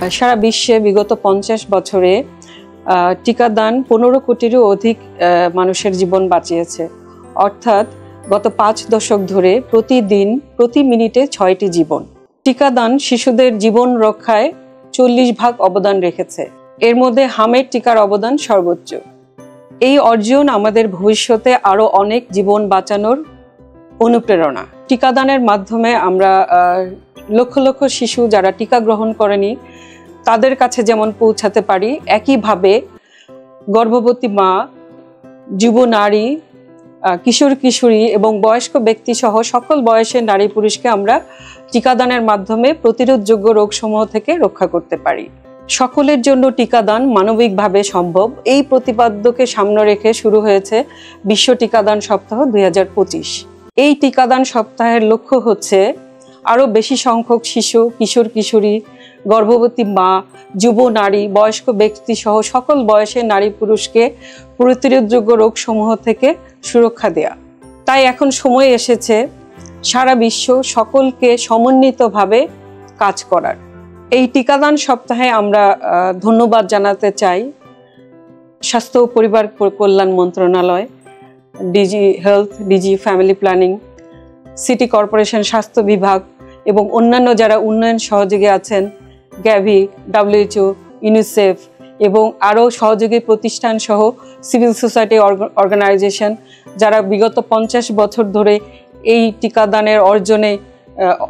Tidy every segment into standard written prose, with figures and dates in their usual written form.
সারা বিশ্বে বিগত 50 বছরে টিকাদান 15 কোটিরও অধিক মানুষের জীবন বাঁচিয়েছে। অর্থাৎ গত 5 দশক ধরে প্রতিদিন প্রতি মিনিটে 6টি জীবন। টিকাদান শিশুদের জীবন রক্ষায় 40% অবদান রেখেছে। এর মধ্যে হামের টিকার অবদান সর্বোচ্চ। এই অর্জন আমাদের ভবিষ্যতে আরো অনেক জীবন বাঁচানোর অনুপ্রেরণা। টিকাদানের মাধ্যমে আমরা লক্ষ লক্ষ শিশু যারা টিকা গ্রহণ করেনি তাদের কাছে যেমন পৌঁছাতে পারি, একইভাবে গর্ভবতী মা, যুব নারী, কিশোর কিশোরী এবং বয়স্ক ব্যক্তি সহ সকল বয়সের নারী পুরুষকে আমরা টিকাদানের মাধ্যমে প্রতিরোধযোগ্য রোগসমূহ থেকে রক্ষা করতে পারি। সকলের জন্য টিকাদান মানবিকভাবে সম্ভব, এই প্রতিপাদ্যকে সামনে রেখে শুরু হয়েছে বিশ্ব টিকাদান সপ্তাহ 2025। এই টিকাদান সপ্তাহের লক্ষ্য হচ্ছে আরও বেশি সংখ্যক শিশু, কিশোর কিশোরী, গর্ভবতী মা, যুব নারী, বয়স্ক ব্যক্তি সহ সকল বয়সের নারী পুরুষকে প্রতিরোধযোগ্য রোগসমূহ থেকে সুরক্ষা দেয়া। তাই এখন সময় এসেছে সারা বিশ্ব সকলকে সমন্বিতভাবে কাজ করার। এই টিকাদান সপ্তাহে আমরা ধন্যবাদ জানাতে চাই স্বাস্থ্য ও পরিবার কল্যাণ মন্ত্রণালয়, DG health, DG family planning, city corporation স্বাস্থ্য বিভাগ এবং অন্যান্য যারা উন্নয়ন সহযোগী আছেন, গ্যাভি, WHO, ইউনিসেফ এবং আরও সহযোগী প্রতিষ্ঠান সহ সিভিল সোসাইটি অর্গানাইজেশন যারা বিগত 50 বছর ধরে এই টিকাদানের অর্জনে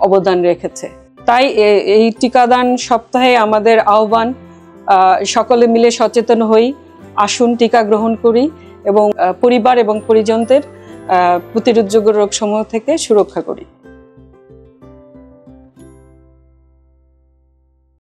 অবদান রেখেছে। তাই এই টিকাদান সপ্তাহে আমাদের আহ্বান, সকলে মিলে সচেতন হই, আসুন টিকা গ্রহণ করি এবং পরিবার এবং পরিজনদের প্রতিরোধযোগ্য রোগসমূহ থেকে সুরক্ষা করি।